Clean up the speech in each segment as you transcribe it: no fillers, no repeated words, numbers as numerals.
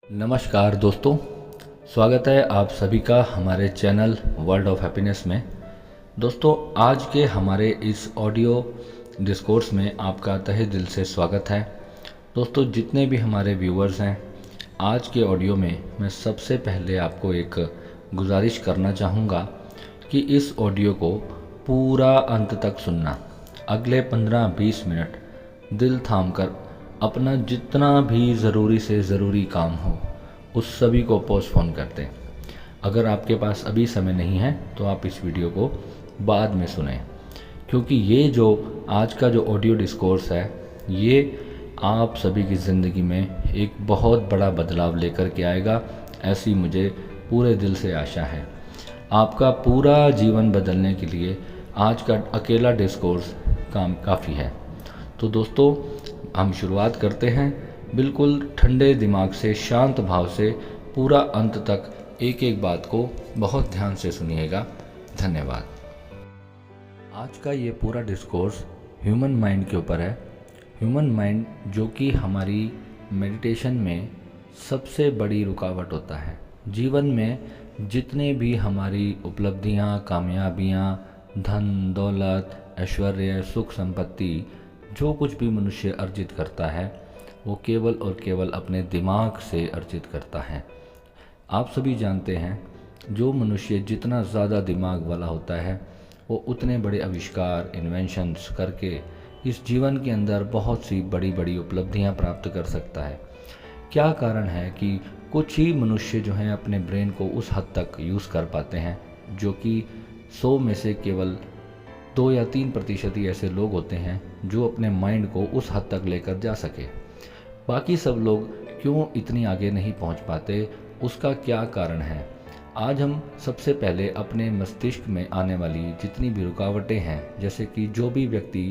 नमस्कार दोस्तों, स्वागत है आप सभी का हमारे चैनल वर्ल्ड ऑफ हैप्पीनेस में। दोस्तों, आज के हमारे इस ऑडियो डिस्कोर्स में आपका तहे दिल से स्वागत है। दोस्तों, जितने भी हमारे व्यूअर्स हैं, आज के ऑडियो में मैं सबसे पहले आपको एक गुजारिश करना चाहूँगा कि इस ऑडियो को पूरा अंत तक सुनना। अगले 15-20 मिनट दिल थाम कर अपना जितना भी ज़रूरी से ज़रूरी काम हो उस सभी को पोस्टपोन कर दें। अगर आपके पास अभी समय नहीं है तो आप इस वीडियो को बाद में सुनें, क्योंकि ये जो आज का जो ऑडियो डिस्कोर्स है ये आप सभी की ज़िंदगी में एक बहुत बड़ा बदलाव लेकर के आएगा, ऐसी मुझे पूरे दिल से आशा है। आपका पूरा जीवन बदलने के लिए आज का अकेला डिस्कोर्स काफ़ी है। तो दोस्तों, हम शुरुआत करते हैं। बिल्कुल ठंडे दिमाग से, शांत भाव से पूरा अंत तक एक एक बात को बहुत ध्यान से सुनिएगा। धन्यवाद। आज का ये पूरा डिस्कोर्स ह्यूमन माइंड के ऊपर है। ह्यूमन माइंड जो कि हमारी मेडिटेशन में सबसे बड़ी रुकावट होता है। जीवन में जितने भी हमारी उपलब्धियाँ, कामयाबियाँ, धन दौलत, ऐश्वर्य, सुख संपत्ति, जो कुछ भी मनुष्य अर्जित करता है वो केवल और केवल अपने दिमाग से अर्जित करता है। आप सभी जानते हैं, जो मनुष्य जितना ज़्यादा दिमाग वाला होता है वो उतने बड़े आविष्कार, इन्वेंशंस करके इस जीवन के अंदर बहुत सी बड़ी बड़ी उपलब्धियां प्राप्त कर सकता है। क्या कारण है कि कुछ ही मनुष्य जो हैं अपने ब्रेन को उस हद तक यूज़ कर पाते हैं, जो कि 100 में से केवल 2 या 3% ही ऐसे लोग होते हैं जो अपने माइंड को उस हद तक लेकर जा सके। बाकी सब लोग क्यों इतनी आगे नहीं पहुंच पाते, उसका क्या कारण है? आज हम सबसे पहले अपने मस्तिष्क में आने वाली जितनी भी रुकावटें हैं, जैसे कि जो भी व्यक्ति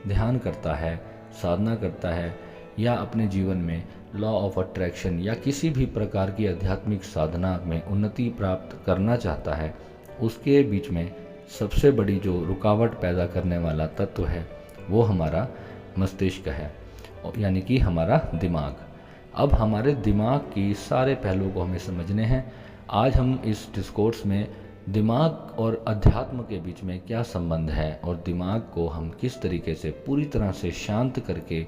ध्यान करता है, साधना करता है या अपने जीवन में लॉ ऑफ अट्रैक्शन या किसी भी प्रकार की आध्यात्मिक साधना में उन्नति प्राप्त करना चाहता है, उसके बीच में सबसे बड़ी जो रुकावट पैदा करने वाला तत्व है वो हमारा मस्तिष्क है, यानी कि हमारा दिमाग। अब हमारे दिमाग की सारे पहलुओं को हमें समझने हैं। आज हम इस डिस्कोर्स में दिमाग और अध्यात्म के बीच में क्या संबंध है और दिमाग को हम किस तरीके से पूरी तरह से शांत करके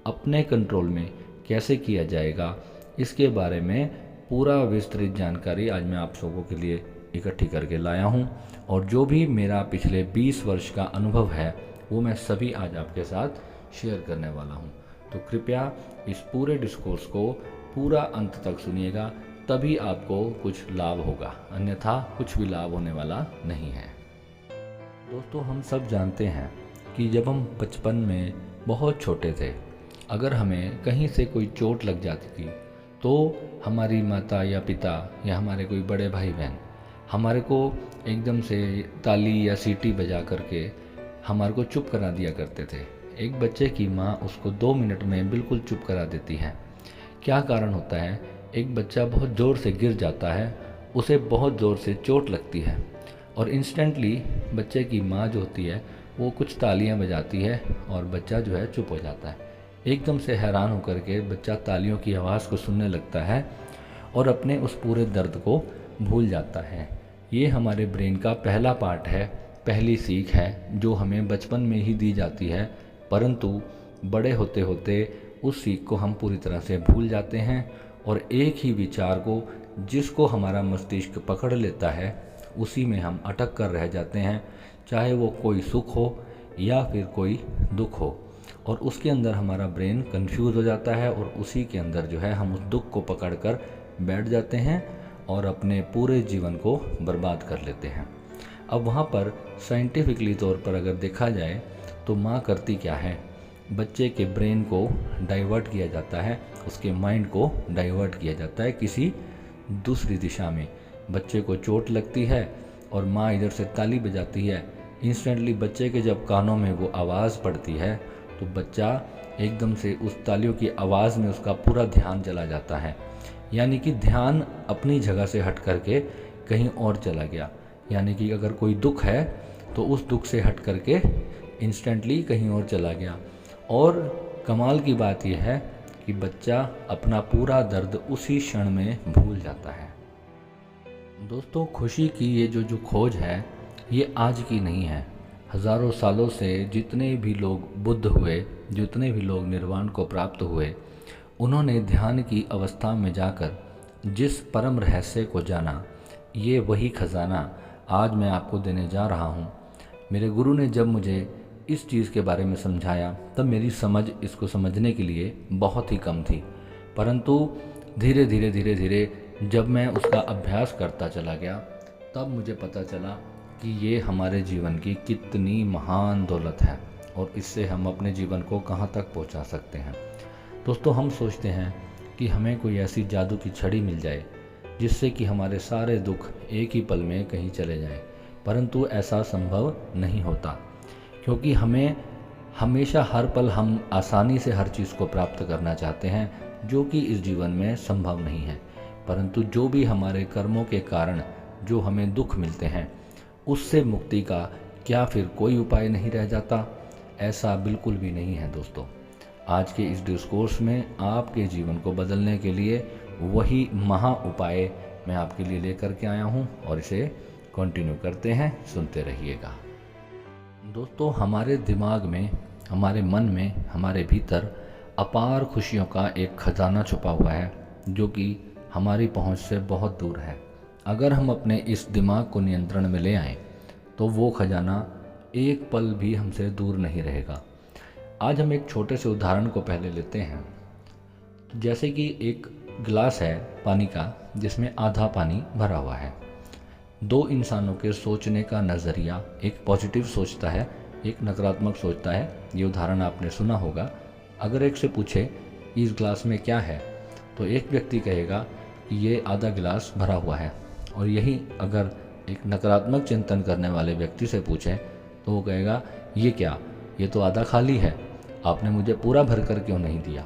अपने कंट्रोल में कैसे किया जाएगा, इसके बारे में पूरा विस्तृत जानकारी आज मैं आप लोगों के लिए इकट्ठी करके लाया हूँ। और जो भी मेरा पिछले 20 वर्ष का अनुभव है वो मैं सभी आज आपके साथ शेयर करने वाला हूँ। तो कृपया इस पूरे डिस्कोर्स को पूरा अंत तक सुनिएगा, तभी आपको कुछ लाभ होगा, अन्यथा कुछ भी लाभ होने वाला नहीं है। दोस्तों, हम सब जानते हैं कि जब हम बचपन में बहुत छोटे थे, अगर हमें कहीं से कोई चोट लग जाती थी तो हमारी माता या पिता या हमारे कोई बड़े भाई बहन हमारे को एकदम से ताली या सीटी बजा करके हमारे को चुप करा दिया करते थे। एक बच्चे की माँ उसको 2 मिनट में बिल्कुल चुप करा देती है। क्या कारण होता है? एक बच्चा बहुत ज़ोर से गिर जाता है, उसे बहुत ज़ोर से चोट लगती है और इंस्टेंटली बच्चे की माँ जो होती है वो कुछ तालियां बजाती है और बच्चा जो है चुप हो जाता है। एकदम से हैरान होकर के बच्चा तालियों की आवाज़ को सुनने लगता है और अपने उस पूरे दर्द को भूल जाता है। ये हमारे ब्रेन का पहला पार्ट है, पहली सीख है जो हमें बचपन में ही दी जाती है, परंतु बड़े होते होते उस सीख को हम पूरी तरह से भूल जाते हैं और एक ही विचार को जिसको हमारा मस्तिष्क पकड़ लेता है उसी में हम अटक कर रह जाते हैं, चाहे वो कोई सुख हो या फिर कोई दुख हो, और उसके अंदर हमारा ब्रेन कंफ्यूज हो जाता है और उसी के अंदर जो है हम उस दुख को पकड़ कर बैठ जाते हैं और अपने पूरे जीवन को बर्बाद कर लेते हैं। अब वहाँ पर साइंटिफिकली तौर पर अगर देखा जाए तो माँ करती क्या है, बच्चे के ब्रेन को डाइवर्ट किया जाता है, उसके माइंड को डाइवर्ट किया जाता है किसी दूसरी दिशा में। बच्चे को चोट लगती है और माँ इधर से ताली बजाती है। इंस्टेंटली बच्चे के जब कानों में वो आवाज़ पड़ती है तो बच्चा एकदम से उस तालियों की आवाज़ में उसका पूरा ध्यान चला जाता है। यानी कि ध्यान अपनी जगह से हट करके कहीं और चला गया। यानी कि अगर कोई दुख है तो उस दुख से हट करके इंस्टेंटली कहीं और चला गया। और कमाल की बात यह है कि बच्चा अपना पूरा दर्द उसी क्षण में भूल जाता है। दोस्तों, खुशी की ये जो खोज है ये आज की नहीं है। हज़ारों सालों से जितने भी लोग बुद्ध हुए, जितने भी लोग निर्वाण को प्राप्त हुए, उन्होंने ध्यान की अवस्था में जाकर जिस परम रहस्य को जाना, ये वही खजाना आज मैं आपको देने जा रहा हूँ। मेरे गुरु ने जब मुझे इस चीज़ के बारे में समझाया तब मेरी समझ इसको समझने के लिए बहुत ही कम थी, परंतु धीरे धीरे जब मैं उसका अभ्यास करता चला गया तब मुझे पता चला कि ये हमारे जीवन की कितनी महान दौलत है और इससे हम अपने जीवन को कहाँ तक पहुँचा सकते हैं। दोस्तों, हम सोचते हैं कि हमें कोई ऐसी जादू की छड़ी मिल जाए जिससे कि हमारे सारे दुख एक ही पल में कहीं चले जाएं, परंतु ऐसा संभव नहीं होता, क्योंकि हमें हमेशा हर पल हम आसानी से हर चीज़ को प्राप्त करना चाहते हैं, जो कि इस जीवन में संभव नहीं है। परंतु जो भी हमारे कर्मों के कारण जो हमें दुख मिलते हैं, उससे मुक्ति का क्या फिर कोई उपाय नहीं रह जाता? ऐसा बिल्कुल भी नहीं है दोस्तों। आज के इस डिस्कोर्स में आपके जीवन को बदलने के लिए वही महा उपाय मैं आपके लिए लेकर के आया हूँ और इसे कंटिन्यू करते हैं, सुनते रहिएगा। दोस्तों, हमारे दिमाग में, हमारे मन में, हमारे भीतर अपार खुशियों का एक खजाना छुपा हुआ है जो कि हमारी पहुंच से बहुत दूर है। अगर हम अपने इस दिमाग को नियंत्रण में ले आएं तो वो खजाना एक पल भी हमसे दूर नहीं रहेगा। आज हम एक छोटे से उदाहरण को पहले लेते हैं। जैसे कि एक गिलास है पानी का जिसमें आधा पानी भरा हुआ है। दो इंसानों के सोचने का नज़रिया, एक पॉजिटिव सोचता है, एक नकारात्मक सोचता है। ये उदाहरण आपने सुना होगा। अगर एक से पूछे इस गिलास में क्या है तो एक व्यक्ति कहेगा कि ये आधा गिलास भरा हुआ है, और यही अगर एक नकारात्मक चिंतन करने वाले व्यक्ति से पूछे तो वो कहेगा ये क्या, ये तो आधा खाली है, आपने मुझे पूरा भर कर क्यों नहीं दिया।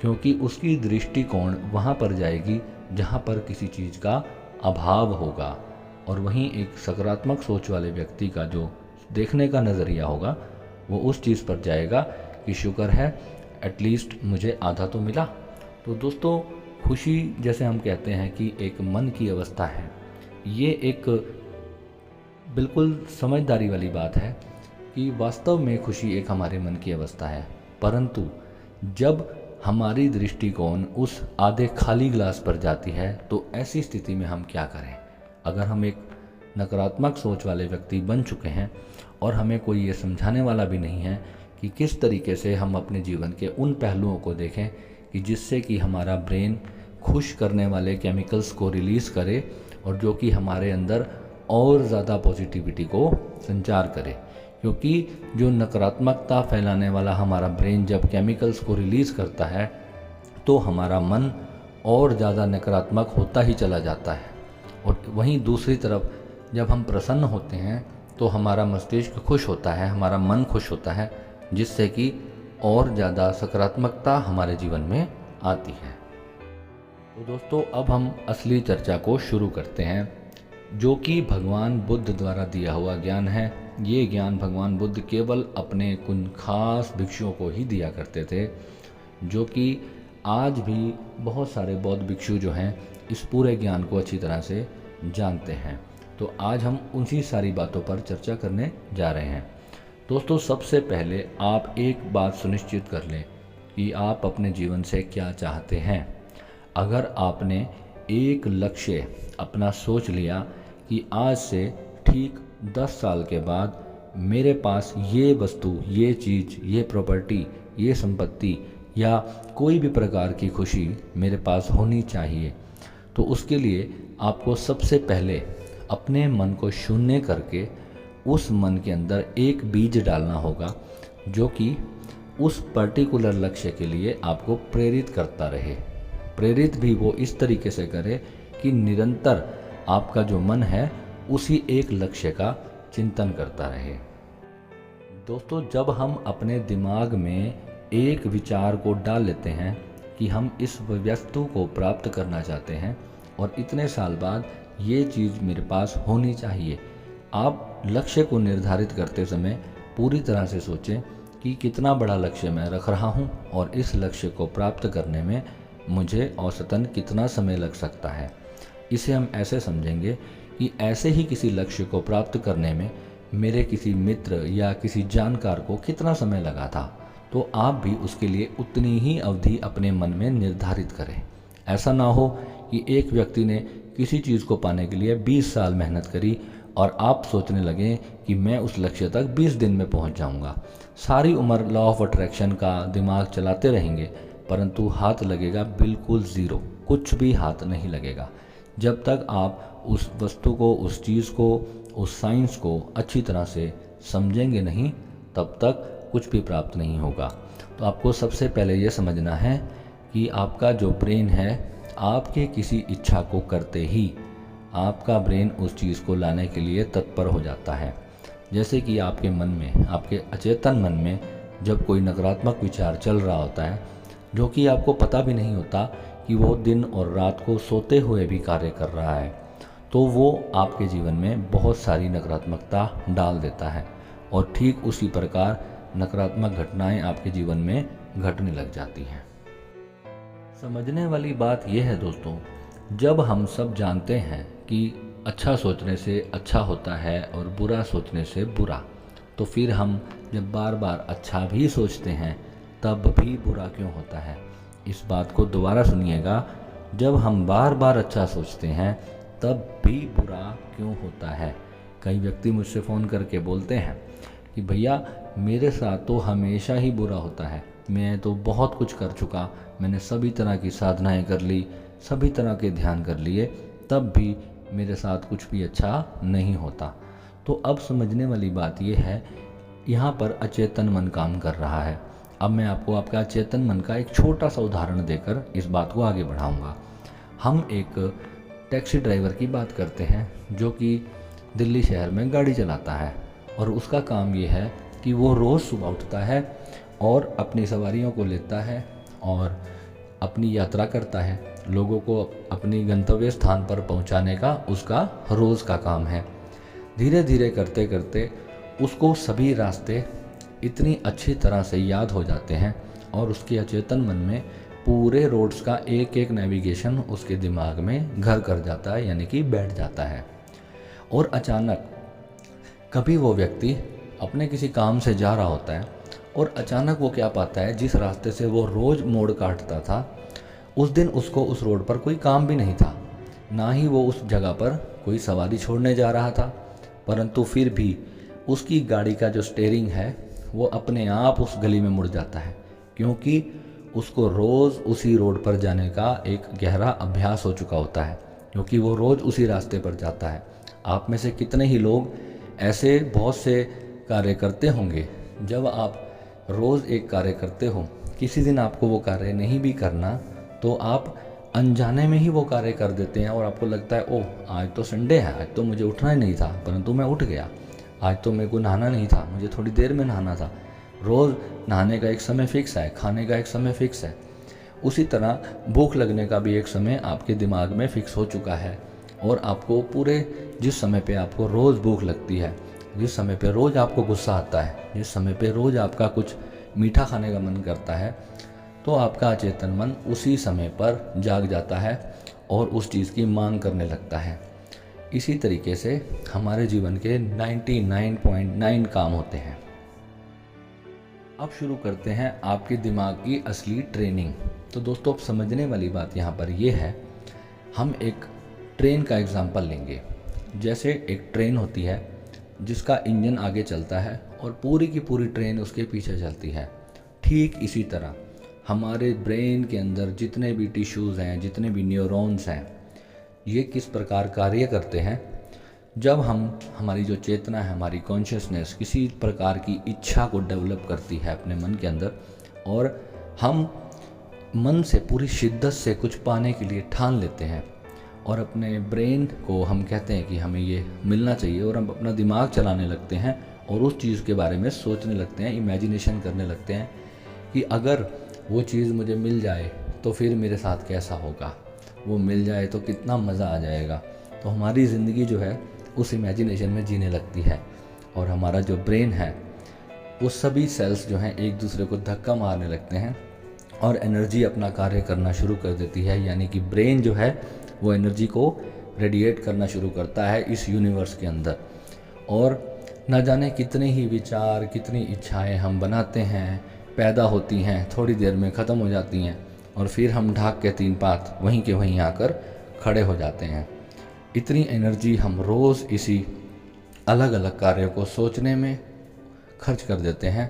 क्योंकि उसकी दृष्टिकोण वहाँ पर जाएगी जहाँ पर किसी चीज़ का अभाव होगा, और वहीं एक सकारात्मक सोच वाले व्यक्ति का जो देखने का नज़रिया होगा वो उस चीज़ पर जाएगा कि शुक्र है एटलीस्ट मुझे आधा तो मिला। तो दोस्तों, खुशी जैसे हम कहते हैं कि एक मन की अवस्था है, ये एक बिल्कुल समझदारी वाली बात है कि वास्तव में खुशी एक हमारे मन की अवस्था है। परंतु जब हमारी दृष्टिकोण उस आधे खाली गिलास पर जाती है तो ऐसी स्थिति में हम क्या करें? अगर हम एक नकारात्मक सोच वाले व्यक्ति बन चुके हैं और हमें कोई ये समझाने वाला भी नहीं है कि किस तरीके से हम अपने जीवन के उन पहलुओं को देखें कि जिससे कि हमारा ब्रेन खुश करने वाले केमिकल्स को रिलीज़ करे और जो कि हमारे अंदर और ज़्यादा पॉजिटिविटी को संचार करे। क्योंकि जो नकारात्मकता फैलाने वाला हमारा ब्रेन जब केमिकल्स को रिलीज़ करता है तो हमारा मन और ज़्यादा नकारात्मक होता ही चला जाता है। और वहीं दूसरी तरफ जब हम प्रसन्न होते हैं तो हमारा मस्तिष्क खुश होता है, हमारा मन खुश होता है, जिससे कि और ज़्यादा सकारात्मकता हमारे जीवन में आती है। तो दोस्तों, अब हम असली चर्चा को शुरू करते हैं, जो कि भगवान बुद्ध द्वारा दिया हुआ ज्ञान है। ये ज्ञान भगवान बुद्ध केवल अपने कुछ खास भिक्षुओं को ही दिया करते थे, जो कि आज भी बहुत सारे बौद्ध भिक्षु जो हैं इस पूरे ज्ञान को अच्छी तरह से जानते हैं। तो आज हम उसी सारी बातों पर चर्चा करने जा रहे हैं। दोस्तों, सबसे पहले आप एक बात सुनिश्चित कर लें कि आप अपने जीवन से क्या चाहते हैं। अगर आपने एक लक्ष्य अपना सोच लिया कि आज से ठीक 10 साल के बाद मेरे पास ये वस्तु, ये चीज़, ये प्रॉपर्टी, ये संपत्ति या कोई भी प्रकार की खुशी मेरे पास होनी चाहिए, तो उसके लिए आपको सबसे पहले अपने मन को शून्य करके उस मन के अंदर एक बीज डालना होगा, जो कि उस पर्टिकुलर लक्ष्य के लिए आपको प्रेरित करता रहे। प्रेरित भी वो इस तरीके से करे कि निरंतर आपका जो मन है उसी एक लक्ष्य का चिंतन करता रहे। दोस्तों, जब हम अपने दिमाग में एक विचार को डाल लेते हैं कि हम इस वस्तु को प्राप्त करना चाहते हैं और इतने साल बाद ये चीज़ मेरे पास होनी चाहिए। आप लक्ष्य को निर्धारित करते समय पूरी तरह से सोचें कि कितना बड़ा लक्ष्य मैं रख रहा हूँ और इस लक्ष्य को प्राप्त करने में मुझे औसतन कितना समय लग सकता है। इसे हम ऐसे समझेंगे कि ऐसे ही किसी लक्ष्य को प्राप्त करने में मेरे किसी मित्र या किसी जानकार को कितना समय लगा था, तो आप भी उसके लिए उतनी ही अवधि अपने मन में निर्धारित करें। ऐसा ना हो कि एक व्यक्ति ने किसी चीज़ को पाने के लिए 20 साल मेहनत करी और आप सोचने लगें कि मैं उस लक्ष्य तक 20 दिन में पहुंच जाऊंगा। सारी उम्र लॉ ऑफ अट्रैक्शन का दिमाग चलाते रहेंगे, परंतु हाथ लगेगा बिल्कुल ज़ीरो, कुछ भी हाथ नहीं लगेगा। जब तक आप उस वस्तु को, उस चीज़ को, उस साइंस को अच्छी तरह से समझेंगे नहीं, तब तक कुछ भी प्राप्त नहीं होगा। तो आपको सबसे पहले ये समझना है कि आपका जो ब्रेन है, आपके किसी इच्छा को करते ही आपका ब्रेन उस चीज़ को लाने के लिए तत्पर हो जाता है। जैसे कि आपके मन में, आपके अचेतन मन में जब कोई नकारात्मक विचार चल रहा होता है, जो कि आपको पता भी नहीं होता कि वो दिन और रात को सोते हुए भी कार्य कर रहा है, तो वो आपके जीवन में बहुत सारी नकारात्मकता डाल देता है और ठीक उसी प्रकार नकारात्मक घटनाएं आपके जीवन में घटने लग जाती हैं। समझने वाली बात यह है दोस्तों, जब हम सब जानते हैं कि अच्छा सोचने से अच्छा होता है और बुरा सोचने से बुरा, तो फिर हम जब बार बार अच्छा भी सोचते हैं तब भी बुरा क्यों होता है। इस बात को दोबारा सुनिएगा, जब हम बार बार अच्छा सोचते हैं तब भी बुरा क्यों होता है। कई व्यक्ति मुझसे फ़ोन करके बोलते हैं कि भैया मेरे साथ तो हमेशा ही बुरा होता है, मैं तो बहुत कुछ कर चुका, मैंने सभी तरह की साधनाएं कर ली, सभी तरह के ध्यान कर लिए, तब भी मेरे साथ कुछ भी अच्छा नहीं होता। तो अब समझने वाली बात यह है, यहाँ पर अचेतन मन काम कर रहा है। अब मैं आपको आपका अचेतन मन का एक छोटा सा उदाहरण देकर इस बात को आगे बढ़ाऊँगा। हम एक टैक्सी ड्राइवर की बात करते हैं जो कि दिल्ली शहर में गाड़ी चलाता है और उसका काम ये है कि वो रोज़ सुबह उठता है और अपनी सवारियों को लेता है और अपनी यात्रा करता है। लोगों को अपनी गंतव्य स्थान पर पहुंचाने का उसका रोज़ का काम है। धीरे धीरे करते करते उसको सभी रास्ते इतनी अच्छी तरह से याद हो जाते हैं और उसके अचेतन मन में पूरे रोड्स का एक एक नेविगेशन उसके दिमाग में घर कर जाता है, यानी कि बैठ जाता है। और अचानक कभी वो व्यक्ति अपने किसी काम से जा रहा होता है और अचानक वो क्या पाता है, जिस रास्ते से वो रोज़ मोड़ काटता था, उस दिन उसको उस रोड पर कोई काम भी नहीं था, ना ही वो उस जगह पर कोई सवारी छोड़ने जा रहा था, परंतु फिर भी उसकी गाड़ी का जो स्टीयरिंग है वो अपने आप उस गली में मुड़ जाता है, क्योंकि उसको रोज़ उसी रोड पर जाने का एक गहरा अभ्यास हो चुका होता है, क्योंकि वो रोज़ उसी रास्ते पर जाता है। आप में से कितने ही लोग ऐसे बहुत से कार्य करते होंगे, जब आप रोज़ एक कार्य करते हो, किसी दिन आपको वो कार्य नहीं भी करना तो आप अनजाने में ही वो कार्य कर देते हैं और आपको लगता है ओह आज तो संडे है, आज तो मुझे उठना ही नहीं था, परंतु मैं उठ गया। आज तो मेरे को नहाना नहीं था, मुझे थोड़ी देर में नहाना था। रोज़ नहाने का एक समय फिक्स है, खाने का एक समय फिक्स है। उसी तरह भूख लगने का भी एक समय आपके दिमाग में फिक्स हो चुका है और आपको पूरे जिस समय पे आपको रोज़ भूख लगती है, जिस समय पे रोज़ आपको गुस्सा आता है, जिस समय पे रोज़ आपका कुछ मीठा खाने का मन करता है, तो आपका अचेतन मन उसी समय पर जाग जाता है और उस चीज़ की मांग करने लगता है। इसी तरीके से हमारे जीवन के 99.9 काम होते हैं। अब शुरू करते हैं आपके दिमाग की असली ट्रेनिंग। तो दोस्तों, अब समझने वाली बात यहाँ पर यह है, हम एक ट्रेन का एग्जाम्पल लेंगे। जैसे एक ट्रेन होती है जिसका इंजन आगे चलता है और पूरी की पूरी ट्रेन उसके पीछे चलती है, ठीक इसी तरह हमारे ब्रेन के अंदर जितने भी टिश्यूज़ हैं, जितने भी न्यूरॉन्स हैं, ये किस प्रकार कार्य करते हैं। जब हमारी जो चेतना है, हमारी कॉन्शियसनेस किसी प्रकार की इच्छा को डेवलप करती है अपने मन के अंदर और हम मन से पूरी शिद्दत से कुछ पाने के लिए ठान लेते हैं और अपने ब्रेन को हम कहते हैं कि हमें ये मिलना चाहिए और हम अपना दिमाग चलाने लगते हैं और उस चीज़ के बारे में सोचने लगते हैं, इमेजिनेशन करने लगते हैं कि अगर वो चीज़ मुझे मिल जाए तो फिर मेरे साथ कैसा होगा, वो मिल जाए तो कितना मज़ा आ जाएगा। तो हमारी ज़िंदगी जो है उस इमेजिनेशन में जीने लगती है, और हमारा जो ब्रेन है वो सभी सेल्स जो हैं एक दूसरे को धक्का मारने लगते हैं और एनर्जी अपना कार्य करना शुरू कर देती है। यानी कि ब्रेन जो है वो एनर्जी को रेडिएट करना शुरू करता है इस यूनिवर्स के अंदर, और न जाने कितने ही विचार, कितनी इच्छाएं हम बनाते हैं, पैदा होती हैं, थोड़ी देर में ख़त्म हो जाती हैं, और फिर हम ढाक के तीन पात वहीं के वहीं आकर खड़े हो जाते हैं। इतनी एनर्जी हम रोज़ इसी अलग अलग कार्यों को सोचने में खर्च कर देते हैं,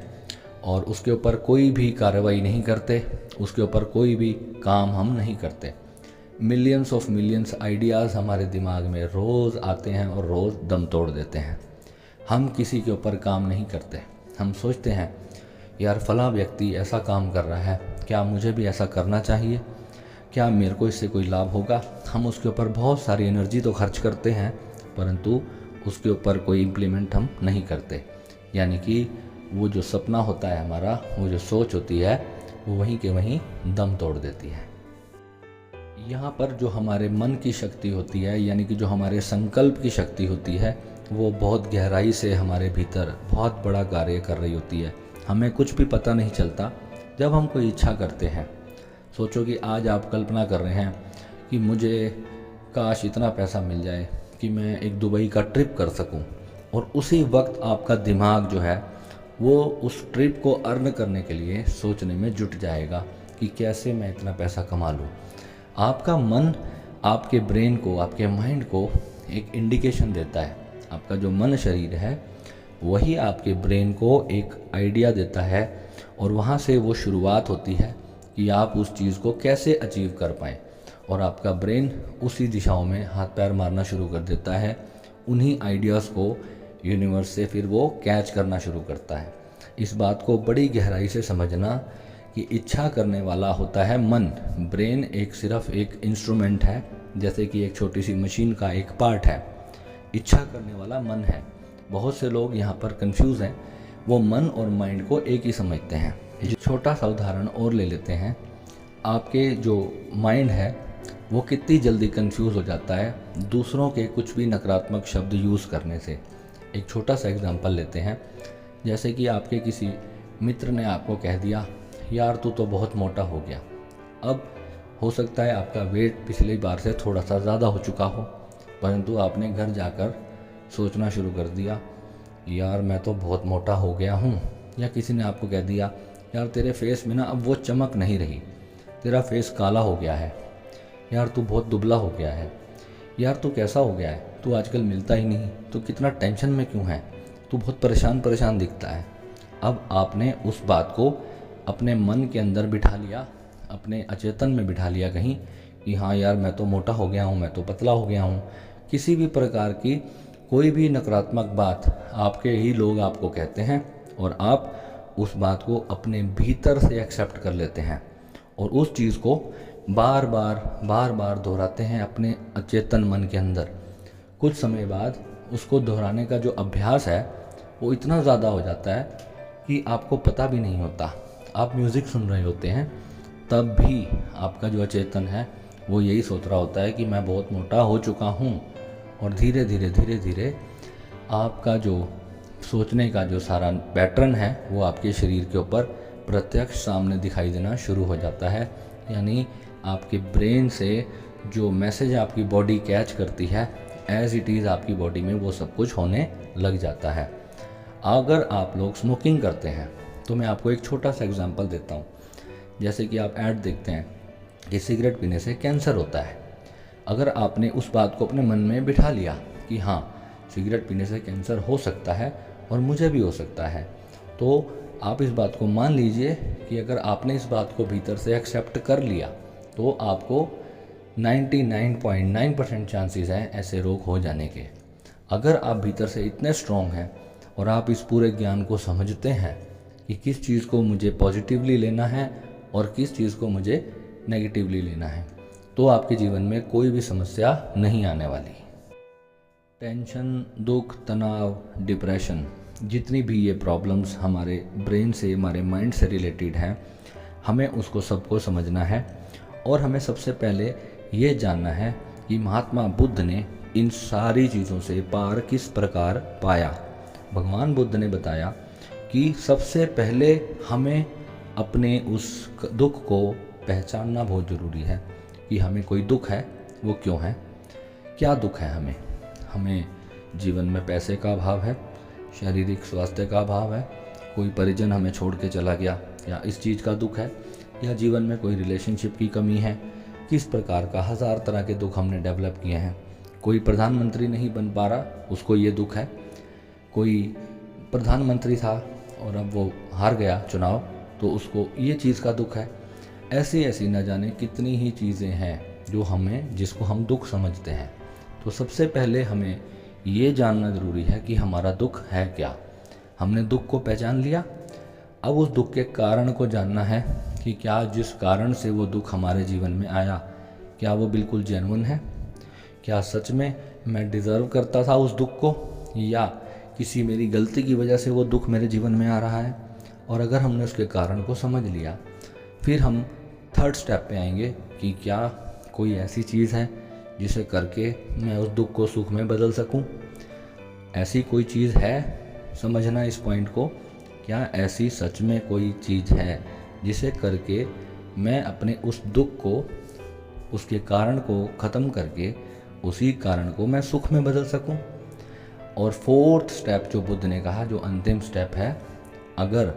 और उसके ऊपर कोई भी कार्रवाई नहीं करते, उसके ऊपर कोई भी काम हम नहीं करते। मिलियंस ऑफ मिलियंस आइडियाज़ हमारे दिमाग में रोज़ आते हैं और रोज़ दम तोड़ देते हैं। हम किसी के ऊपर काम नहीं करते। हम सोचते हैं यार फलां व्यक्ति ऐसा काम कर रहा है, क्या मुझे भी ऐसा करना चाहिए, क्या मेरे को इससे कोई लाभ होगा। हम उसके ऊपर बहुत सारी एनर्जी तो खर्च करते हैं, परंतु उसके ऊपर कोई इम्प्लीमेंट हम नहीं करते। यानी कि वो जो सपना होता है हमारा, वो जो सोच होती है, वो वहीं के वहीं दम तोड़ देती है। यहाँ पर जो हमारे मन की शक्ति होती है, यानी कि जो हमारे संकल्प की शक्ति होती है, वो बहुत गहराई से हमारे भीतर बहुत बड़ा कार्य कर रही होती है। हमें कुछ भी पता नहीं चलता जब हम कोई इच्छा करते हैं। सोचो कि आज आप कल्पना कर रहे हैं कि मुझे काश इतना पैसा मिल जाए कि मैं एक दुबई का ट्रिप कर सकूं, और उसी वक्त आपका दिमाग जो है वो उस ट्रिप को अर्न करने के लिए सोचने में जुट जाएगा कि कैसे मैं इतना पैसा कमा लूँ। आपका मन आपके ब्रेन को, आपके माइंड को एक इंडिकेशन देता है। आपका जो मन शरीर है वही आपके ब्रेन को एक आइडिया देता है, और वहाँ से वो शुरुआत होती है कि आप उस चीज़ को कैसे अचीव कर पाएँ, और आपका ब्रेन उसी दिशाओं में हाथ पैर मारना शुरू कर देता है। उन्हीं आइडियाज़ को यूनिवर्स से फिर वो कैच करना शुरू करता है। इस बात को बड़ी गहराई से समझना कि इच्छा करने वाला होता है मन। ब्रेन एक सिर्फ एक इंस्ट्रूमेंट है, जैसे कि एक छोटी सी मशीन का एक पार्ट है। इच्छा करने वाला मन है। बहुत से लोग यहाँ पर कंफ्यूज हैं, वो मन और माइंड को एक ही समझते हैं। छोटा सा उदाहरण और ले लेते हैं। आपके जो माइंड है वो कितनी जल्दी कंफ्यूज हो जाता है दूसरों के कुछ भी नकारात्मक शब्द यूज़ करने से। एक छोटा सा एग्जांपल लेते हैं, जैसे कि आपके किसी मित्र ने आपको कह दिया यार तू तो बहुत मोटा हो गया। अब हो सकता है आपका वेट पिछली बार से थोड़ा सा ज़्यादा हो चुका हो, परंतु आपने घर जाकर सोचना शुरू कर दिया यार मैं तो बहुत मोटा हो गया हूँ। या किसी ने आपको कह दिया यार तेरे फेस में ना अब वो चमक नहीं रही, तेरा फेस काला हो गया है, यार तू बहुत दुबला हो गया है, यार तू कैसा हो गया है, तू आजकल मिलता ही नहीं, तू कितना टेंशन में क्यों है, तू बहुत परेशान परेशान दिखता है। अब आपने उस बात को अपने मन के अंदर बिठा लिया, अपने अचेतन में बिठा लिया कहीं कि हाँ यार मैं तो मोटा हो गया हूँ, मैं तो पतला हो गया हूँ। किसी भी प्रकार की कोई भी नकारात्मक बात आपके ही लोग आपको कहते हैं, और आप उस बात को अपने भीतर से एक्सेप्ट कर लेते हैं, और उस चीज़ को बार बार दोहराते हैं अपने अचेतन मन के अंदर। कुछ समय बाद उसको दोहराने का जो अभ्यास है वो इतना ज़्यादा हो जाता है कि आपको पता भी नहीं होता। आप म्यूज़िक सुन रहे होते हैं, तब भी आपका जो अचेतन है वो यही सोच रहा होता है कि मैं बहुत मोटा हो चुका हूँ, और धीरे धीरे आपका जो सोचने का जो सारा पैटर्न है वो आपके शरीर के ऊपर प्रत्यक्ष सामने दिखाई देना शुरू हो जाता है। यानी आपके ब्रेन से जो मैसेज आपकी बॉडी कैच करती है, एज इट इज़ आपकी बॉडी में वो सब कुछ होने लग जाता है। अगर आप लोग स्मोकिंग करते हैं तो मैं आपको एक छोटा सा एग्जांपल देता हूँ। जैसे कि आप ऐड देखते हैं कि सिगरेट पीने से कैंसर होता है। अगर आपने उस बात को अपने मन में बिठा लिया कि हाँ सिगरेट पीने से कैंसर हो सकता है और मुझे भी हो सकता है, तो आप इस बात को मान लीजिए कि अगर आपने इस बात को भीतर से एक्सेप्ट कर लिया तो आपको 99.9% चांसेस हैं ऐसे रोग हो जाने के। अगर आप भीतर से इतने स्ट्रॉन्ग हैं और आप इस पूरे ज्ञान को समझते हैं कि किस चीज़ को मुझे पॉजिटिवली लेना है और किस चीज़ को मुझे नेगेटिवली लेना है, तो आपके जीवन में कोई भी समस्या नहीं आने वाली। टेंशन, दुख, तनाव, डिप्रेशन, जितनी भी ये प्रॉब्लम्स हमारे ब्रेन से, हमारे माइंड से रिलेटेड हैं, हमें उसको सबको समझना है और हमें सबसे पहले ये जानना है कि महात्मा बुद्ध ने इन सारी चीज़ों से पार किस प्रकार पाया। भगवान बुद्ध ने बताया कि सबसे पहले हमें अपने उस दुख को पहचानना बहुत ज़रूरी है कि हमें कोई दुख है, वो क्यों है, क्या दुख है हमें जीवन में पैसे का अभाव है, शारीरिक स्वास्थ्य का अभाव है, कोई परिजन हमें छोड़ के चला गया, या इस चीज़ का दुख है, या जीवन में कोई रिलेशनशिप की कमी है। किस प्रकार का 1000 तरह के दुख हमने डेवलप किए हैं। कोई प्रधानमंत्री नहीं बन पा रहा, उसको ये दुख है। कोई प्रधानमंत्री था और अब वो हार गया चुनाव, तो उसको ये चीज़ का दुख है। ऐसी ऐसी न जाने कितनी ही चीज़ें हैं जिसको हम दुख समझते हैं। तो सबसे पहले हमें ये जानना ज़रूरी है कि हमारा दुख है क्या। हमने दुख को पहचान लिया, अब उस दुख के कारण को जानना है कि क्या जिस कारण से वो दुख हमारे जीवन में आया, क्या वो बिल्कुल जेन्युइन है, क्या सच में मैं डिज़र्व करता था उस दुख को, या किसी मेरी गलती की वजह से वो दुख मेरे जीवन में आ रहा है। और अगर हमने उसके कारण को समझ लिया, फिर हम थर्ड स्टेप पे आएंगे कि क्या कोई ऐसी चीज़ है जिसे करके मैं उस दुख को सुख में बदल सकूं। ऐसी कोई चीज़ है, समझना इस पॉइंट को, क्या ऐसी सच में कोई चीज़ है जिसे करके मैं अपने उस दुख को, उसके कारण को ख़त्म करके उसी कारण को मैं सुख में बदल सकूं। और फोर्थ स्टेप जो बुद्ध ने कहा, जो अंतिम स्टेप है, अगर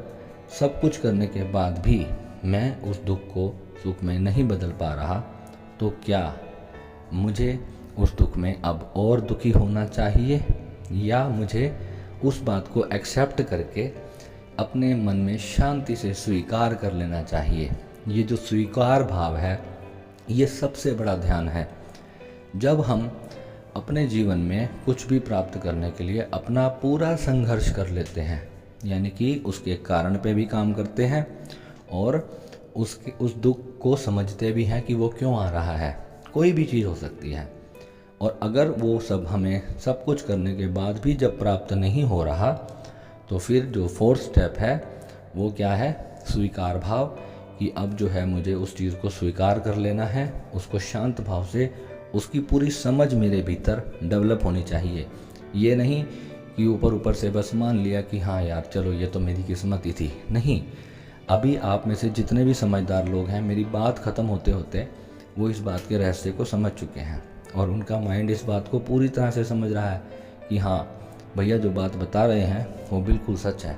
सब कुछ करने के बाद भी मैं उस दुख को सुख में नहीं बदल पा रहा, तो क्या मुझे उस दुख में अब और दुखी होना चाहिए, या मुझे उस बात को एक्सेप्ट करके अपने मन में शांति से स्वीकार कर लेना चाहिए। ये जो स्वीकार भाव है, ये सबसे बड़ा ध्यान है। जब हम अपने जीवन में कुछ भी प्राप्त करने के लिए अपना पूरा संघर्ष कर लेते हैं, यानी कि उसके कारण पे भी काम करते हैं और उस दुख को समझते भी हैं कि वो क्यों आ रहा है, कोई भी चीज़ हो सकती है, और अगर वो सब हमें सब कुछ करने के बाद भी जब प्राप्त नहीं हो रहा, तो फिर जो फोर्थ स्टेप है वो क्या है, स्वीकार भाव, कि अब जो है मुझे उस चीज़ को स्वीकार कर लेना है, उसको शांत भाव से, उसकी पूरी समझ मेरे भीतर डेवलप होनी चाहिए। ये नहीं कि ऊपर ऊपर से बस मान लिया कि हाँ यार चलो ये तो मेरी किस्मत ही थी। नहीं, अभी आप में से जितने भी समझदार लोग हैं, मेरी बात ख़त्म होते होते वो इस बात के रहस्य को समझ चुके हैं और उनका माइंड इस बात को पूरी तरह से समझ रहा है कि हाँ भैया जो बात बता रहे हैं वो बिल्कुल सच है।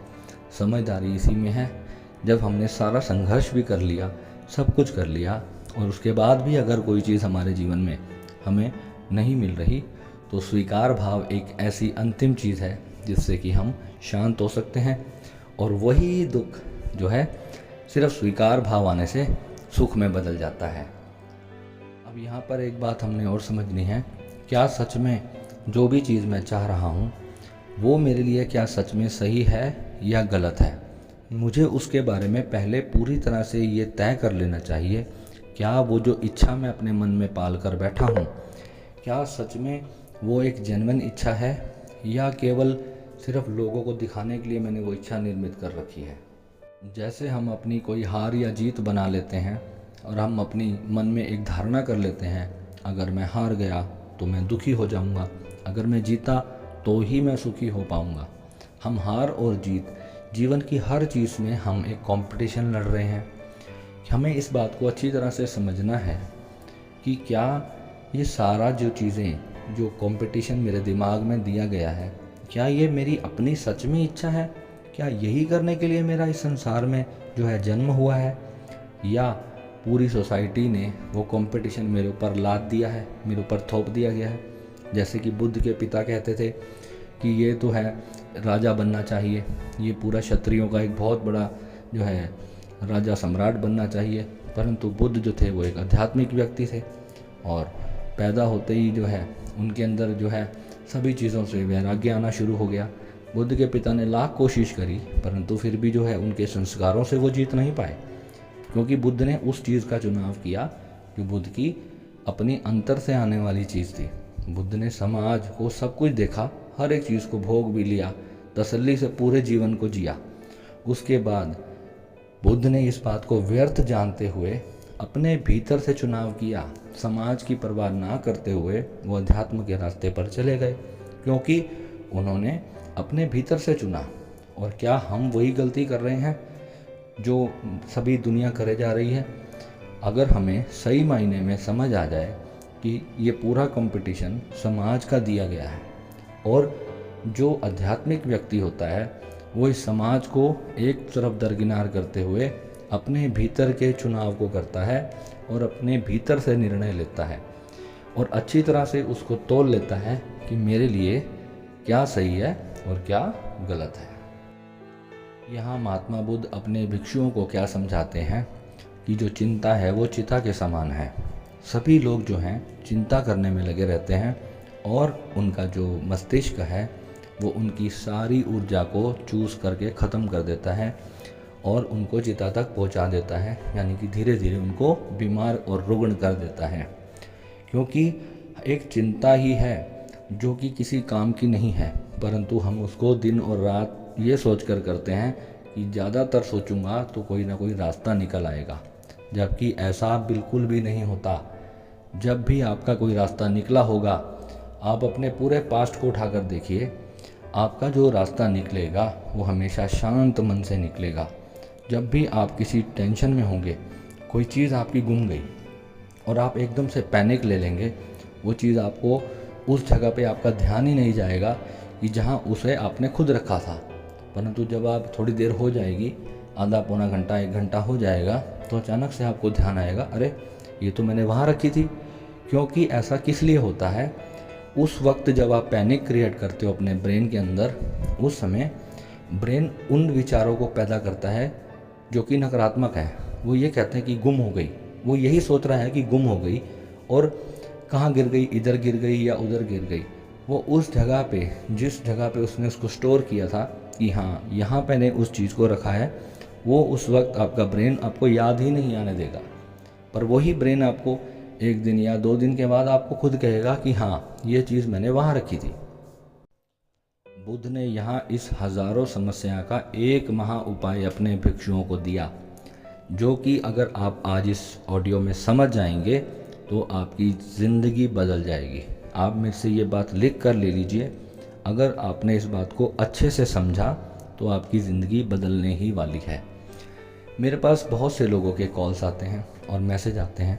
समझदारी इसी में है। जब हमने सारा संघर्ष भी कर लिया, सब कुछ कर लिया, और उसके बाद भी अगर कोई चीज़ हमारे जीवन में हमें नहीं मिल रही, तो स्वीकार भाव एक ऐसी अंतिम चीज़ है जिससे कि हम शांत हो सकते हैं। और वही दुख जो है सिर्फ स्वीकार भाव आने से सुख में बदल जाता है। अब यहाँ पर एक बात हमने और समझनी है, क्या सच में जो भी चीज़ मैं चाह रहा हूँ वो मेरे लिए क्या सच में सही है या गलत है। मुझे उसके बारे में पहले पूरी तरह से ये तय कर लेना चाहिए, क्या वो जो इच्छा मैं अपने मन में पाल कर बैठा हूँ, क्या सच में वो एक जेन्युइन इच्छा है, या केवल सिर्फ लोगों को दिखाने के लिए मैंने वो इच्छा निर्मित कर रखी है। जैसे हम अपनी कोई हार या जीत बना लेते हैं और हम अपनी मन में एक धारणा कर लेते हैं, अगर मैं हार गया तो मैं दुखी हो जाऊंगा, अगर मैं जीता तो ही मैं सुखी हो पाऊंगा। हम हार और जीत, जीवन की हर चीज़ में हम एक कंपटीशन लड़ रहे हैं। हमें इस बात को अच्छी तरह से समझना है कि क्या ये सारा जो चीज़ें, जो कंपटीशन मेरे दिमाग में दिया गया है, क्या ये मेरी अपनी सच में इच्छा है, क्या यही करने के लिए मेरा इस संसार में जो है जन्म हुआ है, या पूरी सोसाइटी ने वो कंपटीशन मेरे ऊपर लाद दिया है, मेरे ऊपर थोप दिया गया है। जैसे कि बुद्ध के पिता कहते थे कि ये तो है राजा बनना चाहिए, ये पूरा क्षत्रियों का एक बहुत बड़ा जो है राजा सम्राट बनना चाहिए, परंतु बुद्ध जो थे वो एक आध्यात्मिक व्यक्ति थे और पैदा होते ही जो है उनके अंदर जो है सभी चीज़ों से वैराग्य आना शुरू हो गया। बुद्ध के पिता ने लाख कोशिश करी, परंतु फिर भी जो है उनके संस्कारों से वो जीत नहीं पाए, क्योंकि बुद्ध ने उस चीज़ का चुनाव किया जो बुद्ध की अपनी अंतर से आने वाली चीज़ थी। बुद्ध ने समाज को सब कुछ देखा, हर एक चीज़ को भोग भी लिया, तसल्ली से पूरे जीवन को जिया। उसके बाद बुद्ध ने इस बात को व्यर्थ जानते हुए अपने भीतर से चुनाव किया, समाज की परवाह ना करते हुए वो अध्यात्म के रास्ते पर चले गए, क्योंकि उन्होंने अपने भीतर से चुना। और क्या हम वही गलती कर रहे हैं जो सभी दुनिया करे जा रही है? अगर हमें सही मायने में समझ आ जाए कि ये पूरा कंपटीशन समाज का दिया गया है, और जो आध्यात्मिक व्यक्ति होता है वो इस समाज को एक तरफ दरकिनार करते हुए अपने भीतर के चुनाव को करता है और अपने भीतर से निर्णय लेता है और अच्छी तरह से उसको तोल लेता है कि मेरे लिए क्या सही है और क्या गलत है। यहाँ महात्मा बुद्ध अपने भिक्षुओं को क्या समझाते हैं कि जो चिंता है वो चिता के समान है। सभी लोग जो हैं चिंता करने में लगे रहते हैं और उनका जो मस्तिष्क है वो उनकी सारी ऊर्जा को चूस करके ख़त्म कर देता है और उनको चिता तक पहुंचा देता है, यानी कि धीरे धीरे उनको बीमार और रुग्ण कर देता है। क्योंकि एक चिंता ही है जो कि किसी काम की नहीं है, परंतु हम उसको दिन और रात ये सोच कर करते हैं कि ज़्यादातर सोचूंगा तो कोई ना कोई रास्ता निकल आएगा, जबकि ऐसा बिल्कुल भी नहीं होता। जब भी आपका कोई रास्ता निकला होगा, आप अपने पूरे पास्ट को उठाकर देखिए, आपका जो रास्ता निकलेगा वो हमेशा शांत मन से निकलेगा। जब भी आप किसी टेंशन में होंगे, कोई चीज़ आपकी गुम गई और आप एकदम से पैनिक ले लेंगे, वो चीज़ आपको उस जगह पे आपका ध्यान ही नहीं जाएगा कि जहाँ उसे आपने खुद रखा था। परंतु जब आप थोड़ी देर हो जाएगी, आधा पौना घंटा 1 घंटा हो जाएगा, तो अचानक से आपको ध्यान आएगा, अरे ये तो मैंने वहाँ रखी थी। क्योंकि ऐसा किस लिए होता है, उस वक्त जब आप पैनिक क्रिएट करते हो अपने ब्रेन के अंदर, उस समय ब्रेन उन विचारों को पैदा करता है जो कि नकारात्मक है। वो ये कहते हैं कि गुम हो गई, वो यही सोच रहा है कि गुम हो गई और कहाँ गिर गई, इधर गिर गई या उधर गिर गई। वो उस जगह पे, जिस जगह पे उसने उसको स्टोर किया था कि हाँ यहाँ पे ने उस चीज़ को रखा है, वो उस वक्त आपका ब्रेन आपको याद ही नहीं आने देगा। पर वही ब्रेन आपको 1 दिन या 2 दिन के बाद आपको खुद कहेगा कि हाँ ये चीज़ मैंने वहाँ रखी थी। बुद्ध ने यहाँ इस हजारों समस्या का एक महा उपाय अपने भिक्षुओं को दिया, जो कि अगर आप आज इस ऑडियो में समझ जाएंगे तो आपकी ज़िंदगी बदल जाएगी। आप मेरे से ये बात लिख कर ले लीजिए, अगर आपने इस बात को अच्छे से समझा तो आपकी ज़िंदगी बदलने ही वाली है। मेरे पास बहुत से लोगों के कॉल्स आते हैं और मैसेज आते हैं,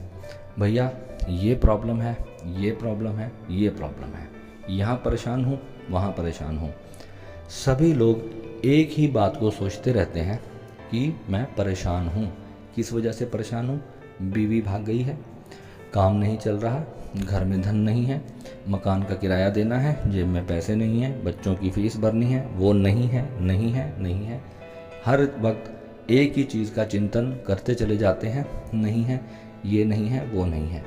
भैया ये प्रॉब्लम है, ये प्रॉब्लम है, ये प्रॉब्लम है, यहाँ परेशान हूँ, वहाँ परेशान हूँ। सभी लोग एक ही बात को सोचते रहते हैं कि मैं परेशान हूँ। किस वजह से परेशान हूँ? बीवी भाग गई है, काम नहीं चल रहा, घर में धन नहीं है, मकान का किराया देना है, जेब में पैसे नहीं है, बच्चों की फीस भरनी है, वो नहीं है, नहीं है, नहीं है। हर वक्त एक ही चीज़ का चिंतन करते चले जाते हैं, नहीं है, ये नहीं है, वो नहीं है।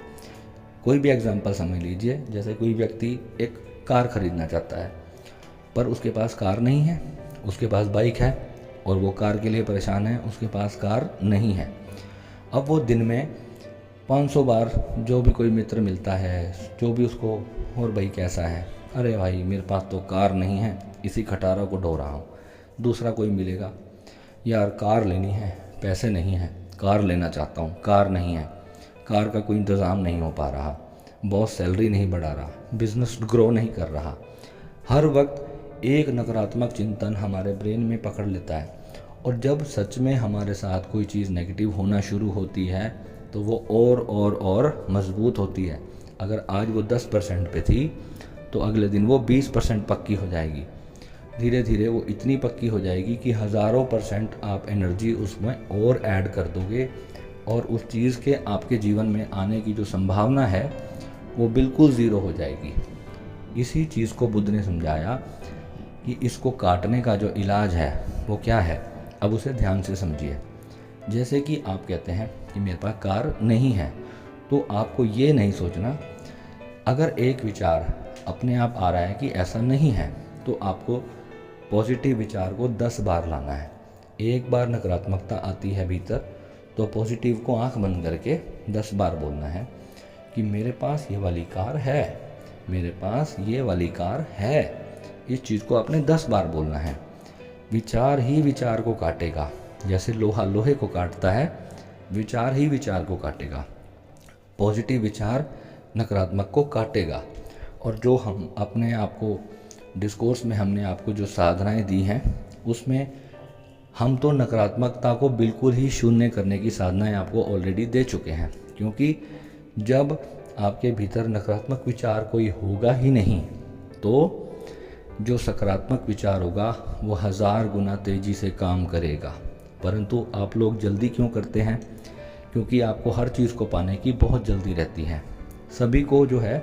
कोई भी एग्जांपल समझ लीजिए, जैसे कोई व्यक्ति एक कार खरीदना चाहता है पर उसके पास कार नहीं है, उसके पास बाइक है और वो कार के लिए परेशान है, उसके पास कार नहीं है। अब वो दिन में 500 बार जो भी कोई मित्र मिलता है, जो भी उसको, और भाई कैसा है, अरे भाई मेरे पास तो कार नहीं है, इसी खटारा को ढो रहा हूँ। दूसरा कोई मिलेगा, यार कार लेनी है, पैसे नहीं है, कार लेना चाहता हूँ, कार नहीं है, कार का कोई इंतज़ाम नहीं हो पा रहा, बॉस सैलरी नहीं बढ़ा रहा, बिजनेस ग्रो नहीं कर रहा। हर वक्त एक नकारात्मक चिंतन हमारे ब्रेन में पकड़ लेता है, और जब सच में हमारे साथ कोई चीज़ नेगेटिव होना शुरू होती है तो वो और मजबूत होती है। अगर आज वो 10% पे थी तो अगले दिन वो 20% पक्की हो जाएगी। धीरे धीरे वो इतनी पक्की हो जाएगी कि हज़ारों % आप एनर्जी उसमें और ऐड कर दोगे और उस चीज़ के आपके जीवन में आने की जो संभावना है वो बिल्कुल ज़ीरो हो जाएगी। इसी चीज़ को बुद्ध ने समझाया कि इसको काटने का जो इलाज है वो क्या है। अब उसे ध्यान से समझिए। जैसे कि आप कहते हैं कि मेरे पास कार नहीं है, तो आपको ये नहीं सोचना, अगर एक विचार अपने आप आ रहा है कि ऐसा नहीं है, तो आपको पॉजिटिव विचार को 10 बार लाना है। एक बार नकारात्मकता आती है भीतर, तो पॉजिटिव को आंख बंद करके 10 बार बोलना है कि मेरे पास ये वाली कार है, मेरे पास ये वाली कार है। इस चीज़ को आपने 10 बार बोलना है। विचार ही विचार को काटेगा। जैसे लोहा लोहे को काटता है, विचार ही विचार को काटेगा, पॉजिटिव विचार नकारात्मक को काटेगा। और जो हम अपने आप को डिस्कोर्स में हमने आपको जो साधनाएं दी हैं उसमें हम तो नकारात्मकता को बिल्कुल ही शून्य करने की साधनाएं आपको ऑलरेडी दे चुके हैं, क्योंकि जब आपके भीतर नकारात्मक विचार कोई होगा ही नहीं तो जो सकारात्मक विचार होगा वो 1000 गुना तेज़ी से काम करेगा। परंतु आप लोग जल्दी क्यों करते हैं? क्योंकि आपको हर चीज़ को पाने की बहुत जल्दी रहती है। सभी को जो है,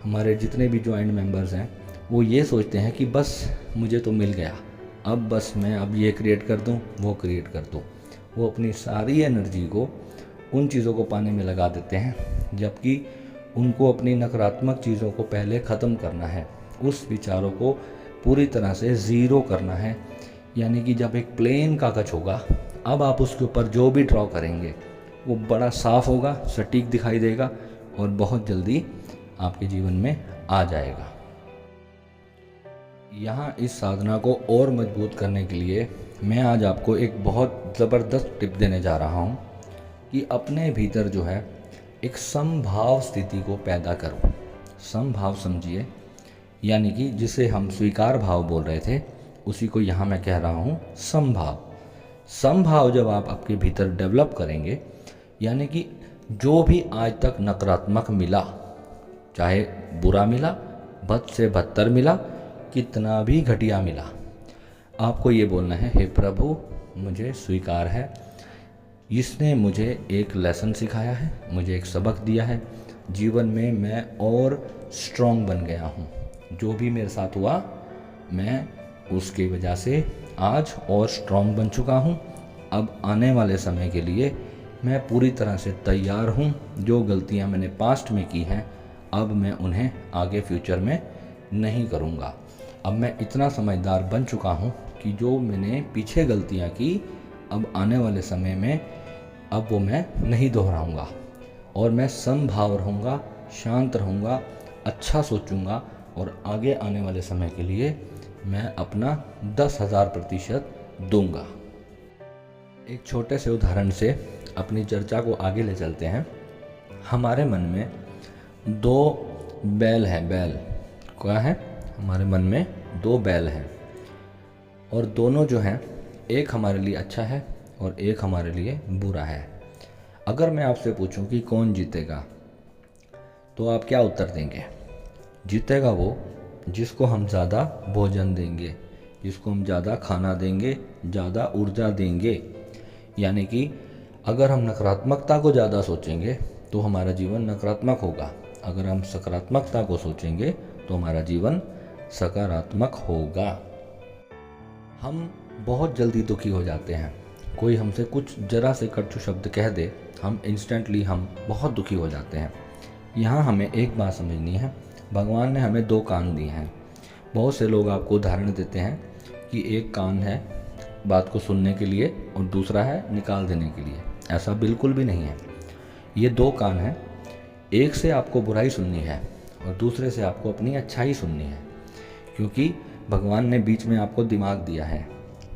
हमारे जितने भी जॉइंट मेंबर्स हैं वो ये सोचते हैं कि बस मुझे तो मिल गया, अब बस मैं अब ये क्रिएट कर दूं, वो क्रिएट कर दूं। वो अपनी सारी एनर्जी को उन चीज़ों को पाने में लगा देते हैं, जबकि उनको अपनी नकारात्मक चीज़ों को पहले ख़त्म करना है, उस विचारों को पूरी तरह से ज़ीरो करना है। यानी कि जब एक प्लेन कागज होगा, अब आप उसके ऊपर जो भी ड्रॉ करेंगे वो बड़ा साफ होगा, सटीक दिखाई देगा और बहुत जल्दी आपके जीवन में आ जाएगा। यहाँ इस साधना को और मजबूत करने के लिए मैं आज आपको एक बहुत ज़बरदस्त टिप देने जा रहा हूँ कि अपने भीतर जो है एक समभाव स्थिति को पैदा करो। समभाव समझिए, यानी कि जिसे हम स्वीकार भाव बोल रहे थे उसी को यहाँ मैं कह रहा हूँ समभाव। समभाव जब आप आपके भीतर डेवलप करेंगे, यानी कि जो भी आज तक नकारात्मक मिला, चाहे बुरा मिला, बद से बदतर मिला, कितना भी घटिया मिला, आपको ये बोलना है, हे प्रभु मुझे स्वीकार है, इसने मुझे एक लेसन सिखाया है, मुझे एक सबक दिया है, जीवन में मैं और स्ट्रॉन्ग बन गया हूँ। जो भी मेरे साथ हुआ मैं उसकी वजह से आज और स्ट्रॉन्ग बन चुका हूँ। अब आने वाले समय के लिए मैं पूरी तरह से तैयार हूँ। जो गलतियाँ मैंने पास्ट में की हैं अब मैं उन्हें आगे फ्यूचर में नहीं करूँगा। अब मैं इतना समझदार बन चुका हूँ कि जो मैंने पीछे गलतियाँ की अब आने वाले समय में अब वो मैं नहीं दोहराऊँगा और मैं समभाव रहूँगा, शांत रहूँगा, अच्छा सोचूँगा और आगे आने वाले समय के लिए मैं अपना 10,000% दूँगा। एक छोटे से उदाहरण से अपनी चर्चा को आगे ले चलते हैं। हमारे मन में 2 बैल हैं। बैल क्या है? हमारे मन में 2 बैल हैं और दोनों जो हैं, एक हमारे लिए अच्छा है और एक हमारे लिए बुरा है। अगर मैं आपसे पूछूं कि कौन जीतेगा तो आप क्या उत्तर देंगे? जीतेगा वो जिसको हम ज़्यादा भोजन देंगे, जिसको हम ज़्यादा खाना देंगे, ज़्यादा ऊर्जा देंगे। यानी कि अगर हम नकारात्मकता को ज़्यादा सोचेंगे तो हमारा जीवन नकारात्मक होगा, अगर हम सकारात्मकता को सोचेंगे तो हमारा जीवन सकारात्मक होगा। हम बहुत जल्दी दुखी हो जाते हैं। कोई हमसे कुछ जरा से कटु शब्द कह दे, हम इंस्टेंटली हम बहुत दुखी हो जाते हैं। यहाँ हमें एक बात समझनी है, भगवान ने हमें 2 कान दिए हैं। बहुत से लोग आपको उदाहरण देते हैं कि एक कान है बात को सुनने के लिए और दूसरा है निकाल देने के लिए। ऐसा बिल्कुल भी नहीं है। ये 2 कान हैं, एक से आपको बुराई सुननी है और दूसरे से आपको अपनी अच्छाई सुननी है, क्योंकि भगवान ने बीच में आपको दिमाग दिया है।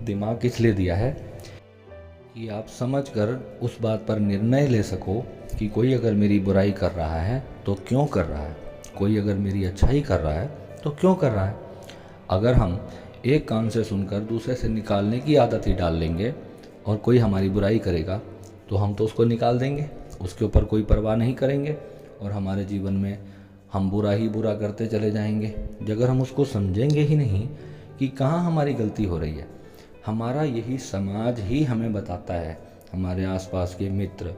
दिमाग इसलिए दिया है कि आप समझकर उस बात पर निर्णय ले सको कि कोई अगर मेरी बुराई कर रहा है तो क्यों कर रहा है, कोई अगर मेरी अच्छाई कर रहा है तो क्यों कर रहा है। अगर हम एक कान से सुनकर दूसरे से निकालने की आदत ही डाल लेंगे और कोई हमारी बुराई करेगा तो हम तो उसको निकाल देंगे, उसके ऊपर कोई परवाह नहीं करेंगे और हमारे जीवन में हम बुरा ही बुरा करते चले जाएंगे। अगर हम उसको समझेंगे ही नहीं कि कहाँ हमारी गलती हो रही है। हमारा यही समाज ही हमें बताता है, हमारे आसपास के मित्र,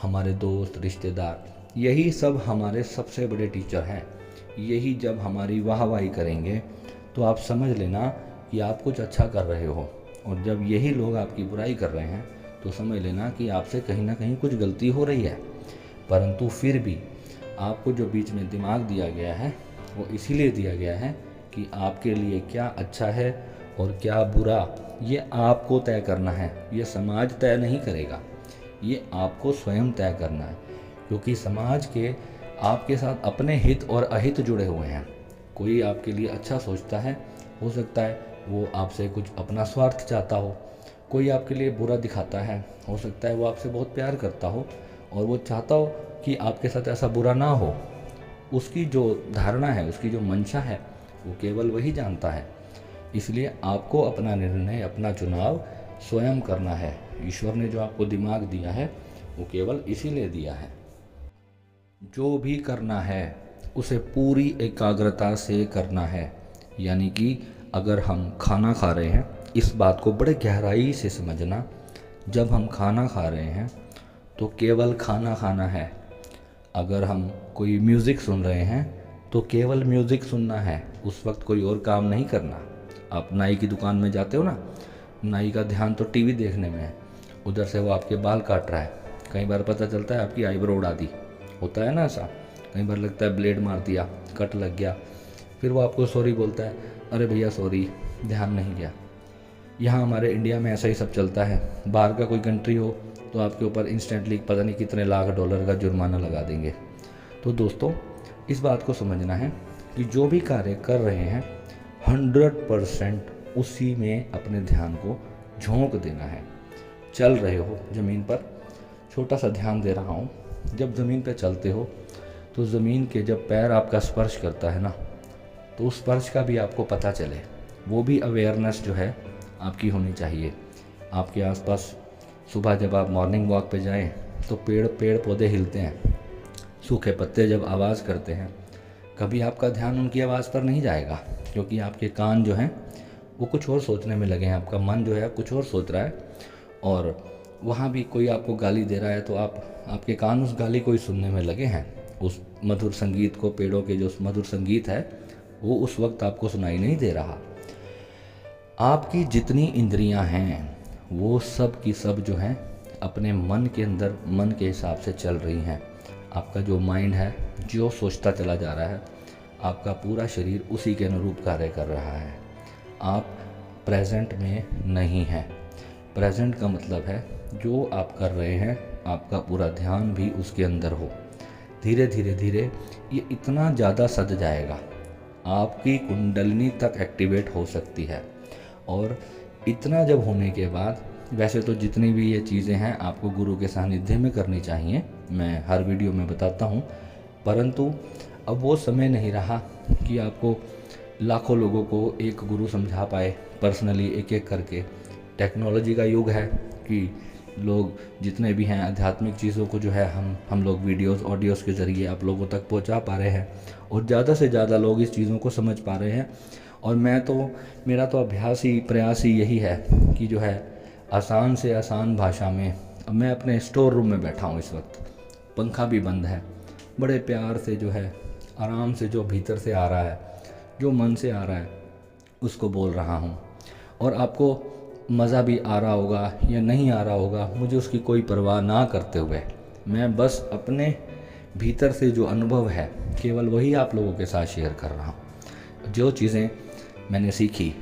हमारे दोस्त, रिश्तेदार, यही सब हमारे सबसे बड़े टीचर हैं। यही जब हमारी वाहवाही करेंगे तो आप समझ लेना कि आप कुछ अच्छा कर रहे हो, और जब यही लोग आपकी बुराई कर रहे हैं तो समझ लेना कि आपसे कहीं ना कहीं कुछ गलती हो रही है। परंतु फिर भी आपको जो बीच में दिमाग दिया गया है वो इसीलिए दिया गया है कि आपके लिए क्या अच्छा है और क्या बुरा, ये आपको तय करना है। ये समाज तय नहीं करेगा, ये आपको स्वयं तय करना है, क्योंकि समाज के आपके साथ अपने हित और अहित जुड़े हुए हैं। कोई आपके लिए अच्छा सोचता है, हो सकता है वो आपसे कुछ अपना स्वार्थ चाहता हो, कोई आपके लिए बुरा दिखाता है, हो सकता है वो आपसे बहुत प्यार करता हो और वो चाहता हो कि आपके साथ ऐसा बुरा ना हो। उसकी जो धारणा है, उसकी जो मंशा है, वो केवल वही जानता है। इसलिए आपको अपना निर्णय, अपना चुनाव स्वयं करना है। ईश्वर ने जो आपको दिमाग दिया है वो केवल इसीलिए दिया है। जो भी करना है उसे पूरी एकाग्रता से करना है। यानी कि अगर हम खाना खा रहे हैं, इस बात को बड़े गहराई से समझना, जब हम खाना खा रहे हैं तो केवल खाना खाना है। अगर हम कोई म्यूज़िक सुन रहे हैं तो केवल म्यूज़िक सुनना है, उस वक्त कोई और काम नहीं करना। आप नाई की दुकान में जाते हो ना, नाई का ध्यान तो टीवी देखने में है, उधर से वो आपके बाल काट रहा है। कई बार पता चलता है आपकी आईब्रो उड़ा दी, होता है ना ऐसा। कई बार लगता है ब्लेड मार दिया, कट लग गया, फिर वो आपको सॉरी बोलता है, अरे भैया सॉरी, ध्यान नहीं गया। यहाँ हमारे इंडिया में ऐसा ही सब चलता है। बाहर का कोई कंट्री हो तो आपके ऊपर इंस्टेंटली पता नहीं कितने लाख डॉलर का जुर्माना लगा देंगे। तो दोस्तों, इस बात को समझना है कि जो भी कार्य कर रहे हैं 100% उसी में अपने ध्यान को झोंक देना है। चल रहे हो ज़मीन पर, छोटा सा ध्यान दे रहा हूँ। जब ज़मीन पर चलते हो तो ज़मीन के जब पैर आपका स्पर्श करता है ना, तो उस स्पर्श का भी आपको पता चले, वो भी अवेयरनेस जो है आपकी होनी चाहिए। आपके आसपास सुबह जब आप मॉर्निंग वॉक पे जाएं तो पेड़ पौधे हिलते हैं, सूखे पत्ते जब आवाज़ करते हैं, कभी आपका ध्यान उनकी आवाज़ पर नहीं जाएगा, क्योंकि आपके कान जो हैं वो कुछ और सोचने में लगे हैं, आपका मन जो है कुछ और सोच रहा है। और वहाँ भी कोई आपको गाली दे रहा है तो आपके कान उस गाली को ही सुनने में लगे हैं। उस मधुर संगीत को, पेड़ों के जो मधुर संगीत है, वो उस वक्त आपको सुनाई नहीं दे रहा। आपकी जितनी इंद्रियां हैं वो सब की सब जो हैं अपने मन के अंदर, मन के हिसाब से चल रही हैं। आपका जो माइंड है जो सोचता चला जा रहा है, आपका पूरा शरीर उसी के अनुरूप कार्य कर रहा है। आप प्रेजेंट में नहीं हैं। प्रेजेंट का मतलब है जो आप कर रहे हैं आपका पूरा ध्यान भी उसके अंदर हो। धीरे धीरे धीरे ये इतना ज़्यादा सज जाएगा, आपकी कुंडलिनी तक एक्टिवेट हो सकती है। और इतना जब होने के बाद, वैसे तो जितनी भी ये चीज़ें हैं आपको गुरु के सानिध्य में करनी चाहिए, मैं हर वीडियो में बताता हूँ, परंतु अब वो समय नहीं रहा कि आपको लाखों लोगों को एक गुरु समझा पाए पर्सनली, एक एक करके। टेक्नोलॉजी का युग है कि लोग जितने भी हैं आध्यात्मिक चीज़ों को जो है हम लोग वीडियोस, ऑडियोज़ के ज़रिए आप लोगों तक पहुंचा पा रहे हैं और ज़्यादा से ज़्यादा लोग इस चीज़ों को समझ पा रहे हैं। और मेरा तो अभ्यास ही, प्रयास ही यही है कि जो है आसान से आसान भाषा में, अब मैं अपने स्टोर रूम में बैठा हूँ इस वक्त, पंखा भी बंद है, बड़े प्यार से जो है आराम से जो भीतर से आ रहा है, जो मन से आ रहा है, उसको बोल रहा हूँ। और आपको मज़ा भी आ रहा होगा या नहीं आ रहा होगा, मुझे उसकी कोई परवाह ना करते हुए मैं बस अपने भीतर से जो अनुभव है केवल वही आप लोगों के साथ शेयर कर रहा हूँ। जो चीज़ें मैंने सीखी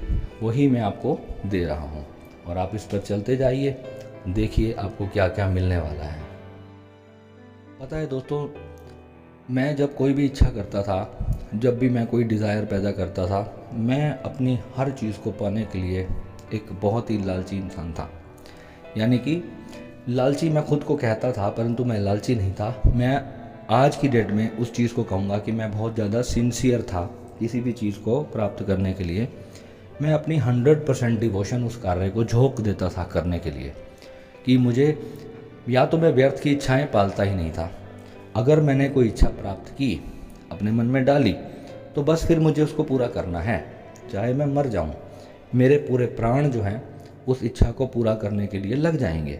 वही मैं आपको दे रहा हूँ और आप इस पर चलते जाइए, देखिए आपको क्या क्या मिलने वाला है। पता है दोस्तों, मैं जब कोई भी इच्छा करता था, जब भी मैं कोई डिज़ायर पैदा करता था, मैं अपनी हर चीज़ को पाने के लिए एक बहुत ही लालची इंसान था। यानी कि लालची मैं खुद को कहता था, परंतु मैं लालची नहीं था। मैं आज की डेट में उस चीज़ को कहूँगा कि मैं बहुत ज़्यादा सिंसियर था। किसी भी चीज़ को प्राप्त करने के लिए मैं अपनी 100% डिवोशन उस कार्य को झोंक देता था करने के लिए, कि मुझे या तो मैं व्यर्थ की इच्छाएं पालता ही नहीं था। अगर मैंने कोई इच्छा प्राप्त की, अपने मन में डाली, तो बस फिर मुझे उसको पूरा करना है, चाहे मैं मर जाऊं। मेरे पूरे प्राण जो हैं उस इच्छा को पूरा करने के लिए लग जाएंगे।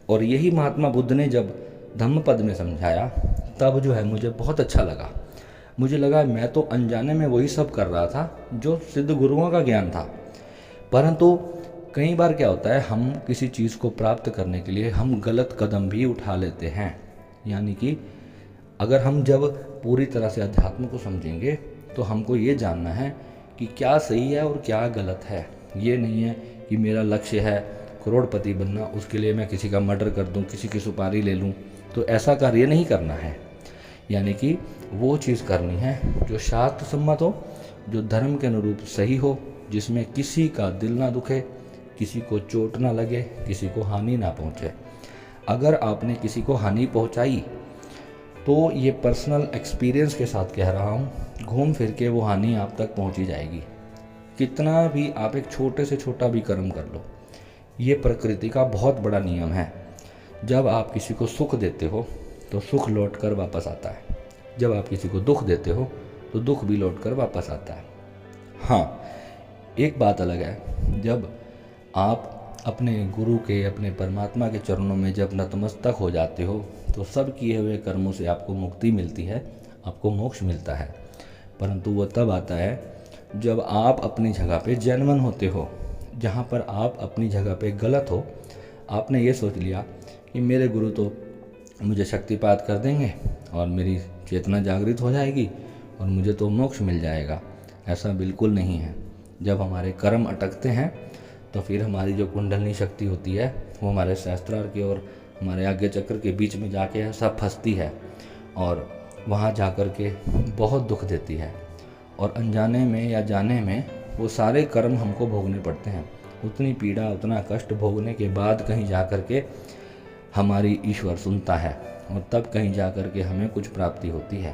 और यही महात्मा बुद्ध ने जब धम्मपद में समझाया, तब जो है मुझे बहुत अच्छा लगा। मुझे लगा मैं तो अनजाने में वही सब कर रहा था जो सिद्ध गुरुओं का ज्ञान था। परंतु कई बार क्या होता है, हम किसी चीज़ को प्राप्त करने के लिए हम गलत कदम भी उठा लेते हैं। यानी कि अगर हम जब पूरी तरह से अध्यात्म को समझेंगे तो हमको ये जानना है कि क्या सही है और क्या गलत है। ये नहीं है कि मेरा लक्ष्य है करोड़पति बनना, उसके लिए मैं किसी का मर्डर कर दूं, किसी की सुपारी ले लूं, तो ऐसा कार्य नहीं करना है। यानी कि वो चीज़ करनी है जो शास्त्र सम्मत हो, जो धर्म के अनुरूप सही हो, जिसमें किसी का दिल ना दुखे, किसी को चोट ना लगे, किसी को हानि ना पहुँचे। अगर आपने किसी को हानि पहुँचाई तो ये पर्सनल एक्सपीरियंस के साथ कह रहा हूँ, घूम फिर के वो हानि आप तक पहुँची जाएगी। कितना भी आप एक छोटे से छोटा भी कर्म कर लो, ये प्रकृति का बहुत बड़ा नियम है। जब आप किसी को सुख देते हो तो सुख लौट कर वापस आता है, जब आप किसी को दुख देते हो तो दुख भी लौट कर वापस आता है। हाँ, एक बात अलग है, जब आप अपने गुरु के, अपने परमात्मा के चरणों में जब नतमस्तक हो जाते हो तो सब किए हुए कर्मों से आपको मुक्ति मिलती है, आपको मोक्ष मिलता है। परंतु वो तब आता है जब आप अपनी जगह पे जेन्युइन होते हो। जहाँ पर आप अपनी जगह पे गलत हो, आपने ये सोच लिया कि मेरे गुरु तो मुझे शक्तिपात कर देंगे और मेरी चेतना जागृत हो जाएगी और मुझे तो मोक्ष मिल जाएगा। ऐसा बिल्कुल नहीं है। जब हमारे कर्म अटकते हैं तो फिर हमारी जो कुंडलनी शक्ति होती है वो हमारे सहस्त्रार के और हमारे आज्ञा चक्र के बीच में जाके ऐसा फंसती है और वहाँ जा कर के बहुत दुख देती है, और अनजाने में या जाने में वो सारे कर्म हमको भोगने पड़ते हैं। उतनी पीड़ा, उतना कष्ट भोगने के बाद कहीं जा कर के हमारी ईश्वर सुनता है और तब कहीं जा कर के हमें कुछ प्राप्ति होती है।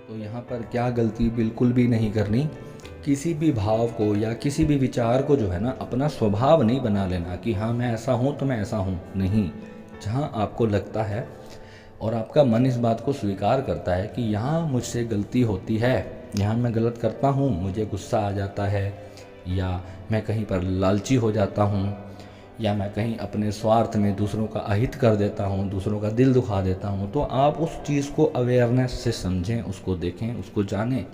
तो यहाँ पर क्या गलती बिल्कुल भी नहीं करनी, किसी भी भाव को या किसी भी विचार को जो है ना अपना स्वभाव नहीं बना लेना कि हाँ मैं ऐसा हूँ तो मैं ऐसा हूँ। नहीं, जहाँ आपको लगता है और आपका मन इस बात को स्वीकार करता है कि यहाँ मुझसे गलती होती है, यहाँ मैं गलत करता हूँ, मुझे गुस्सा आ जाता है, या मैं कहीं पर लालची हो जाता हूँ, या मैं कहीं अपने स्वार्थ में दूसरों का अहित कर देता हूँ, दूसरों का दिल दुखा देता हूँ, तो आप उस चीज़ को अवेयरनेस से समझें, उसको देखें, उसको जानें।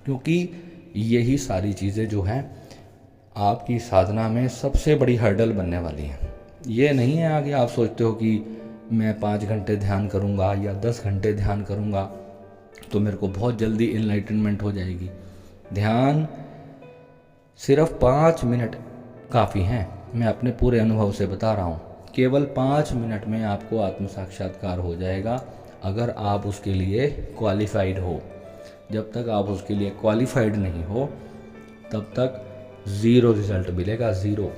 क्योंकि यही सारी चीज़ें जो हैं आपकी साधना में सबसे बड़ी हर्डल बनने वाली हैं। ये नहीं है आगे आप सोचते हो कि मैं 5 घंटे ध्यान करूँगा या 10 घंटे ध्यान करूँगा तो मेरे को बहुत जल्दी इनलाइटनमेंट हो जाएगी। ध्यान सिर्फ 5 मिनट काफ़ी हैं। मैं अपने पूरे अनुभव से बता रहा हूँ, केवल 5 मिनट में आपको आत्म साक्षात्कार हो जाएगा अगर आप उसके लिए क्वालिफाइड हो। जब तक आप उसके लिए क्वालिफाइड नहीं हो तब तक ज़ीरो रिज़ल्ट मिलेगा, ज़ीरो।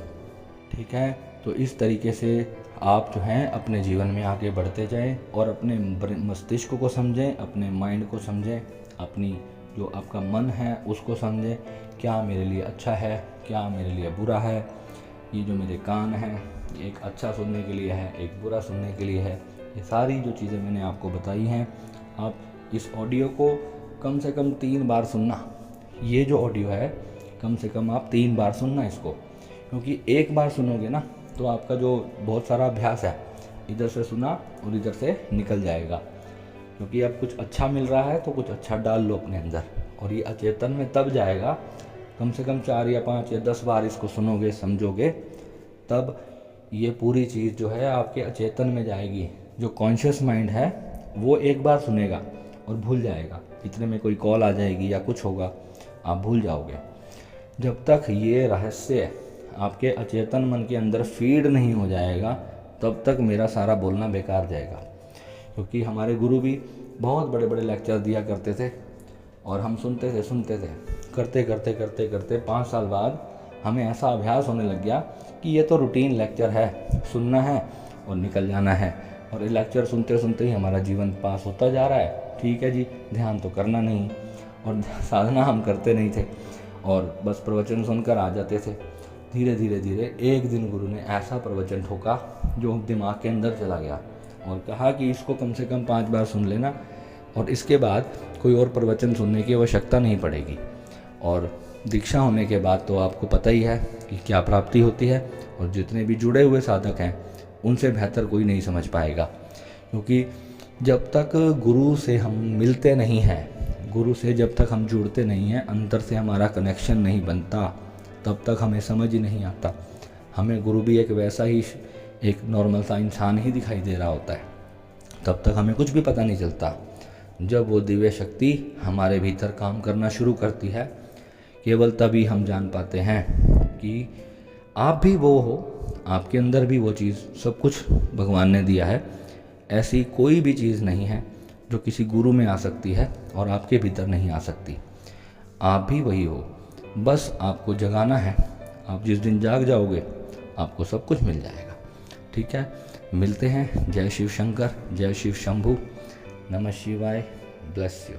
ठीक है, तो इस तरीके से आप जो हैं अपने जीवन में आगे बढ़ते जाएं और अपने मस्तिष्क को समझें, अपने माइंड को समझें, अपनी जो आपका मन है उसको समझें, क्या मेरे लिए अच्छा है, क्या मेरे लिए बुरा है। ये जो मेरे कान हैं एक अच्छा सुनने के लिए है, एक बुरा सुनने के लिए है। ये सारी जो चीज़ें मैंने आपको बताई हैं, आप इस ऑडियो को कम से कम 3 बार सुनना। ये जो ऑडियो है कम से कम आप 3 बार सुनना इसको, क्योंकि एक बार सुनोगे ना तो आपका जो बहुत सारा अभ्यास है इधर से सुना और इधर से निकल जाएगा। क्योंकि अब कुछ अच्छा मिल रहा है तो कुछ अच्छा डाल लो अपने अंदर, और ये अचेतन में तब जाएगा। कम से कम 4 या 5 या 10 बार इसको सुनोगे, समझोगे, तब ये पूरी चीज़ जो है आपके अचेतन में जाएगी। जो कॉन्शियस माइंड है वो एक बार सुनेगा और भूल जाएगा। इतने में कोई कॉल आ जाएगी या कुछ होगा, आप भूल जाओगे। जब तक ये रहस्य आपके अचेतन मन के अंदर फीड नहीं हो जाएगा तब तक मेरा सारा बोलना बेकार जाएगा। क्योंकि हमारे गुरु भी बहुत बड़े बड़े लेक्चर दिया करते थे और हम सुनते थे, करते करते 5 साल बाद हमें ऐसा अभ्यास होने लग गया कि ये तो रूटीन लेक्चर है, सुनना है और निकल जाना है। और ये लेक्चर सुनते सुनते ही हमारा जीवन पास होता जा रहा है। ठीक है जी, ध्यान तो करना नहीं और साधना हम करते नहीं थे और बस प्रवचन सुनकर आ जाते थे। धीरे धीरे एक दिन गुरु ने ऐसा प्रवचन ठोका जो दिमाग के अंदर चला गया और कहा कि इसको कम से कम 5 बार सुन लेना और इसके बाद कोई और प्रवचन सुनने की आवश्यकता नहीं पड़ेगी। और दीक्षा होने के बाद तो आपको पता ही है कि क्या प्राप्ति होती है, और जितने भी जुड़े हुए साधक हैं उनसे बेहतर कोई नहीं समझ पाएगा। क्योंकि जब तक गुरु से हम मिलते नहीं हैं, गुरु से जब तक हम जुड़ते नहीं हैं, अंदर से हमारा कनेक्शन नहीं बनता, तब तक हमें समझ ही नहीं आता। हमें गुरु भी एक वैसा ही एक नॉर्मल सा इंसान ही दिखाई दे रहा होता है, तब तक हमें कुछ भी पता नहीं चलता। जब वो दिव्य शक्ति हमारे भीतर काम करना शुरू करती है, केवल तभी हम जान पाते हैं कि आप भी वो हो, आपके अंदर भी वो चीज़, सब कुछ भगवान ने दिया है। ऐसी कोई भी चीज़ नहीं है जो किसी गुरु में आ सकती है और आपके भीतर नहीं आ सकती। आप भी वही हो, बस आपको जगाना है। आप जिस दिन जाग जाओगे आपको सब कुछ मिल जाएगा। ठीक है, मिलते हैं। जय शिव शंकर, जय शिव शंभू, नमः शिवाय, ब्लेस यू।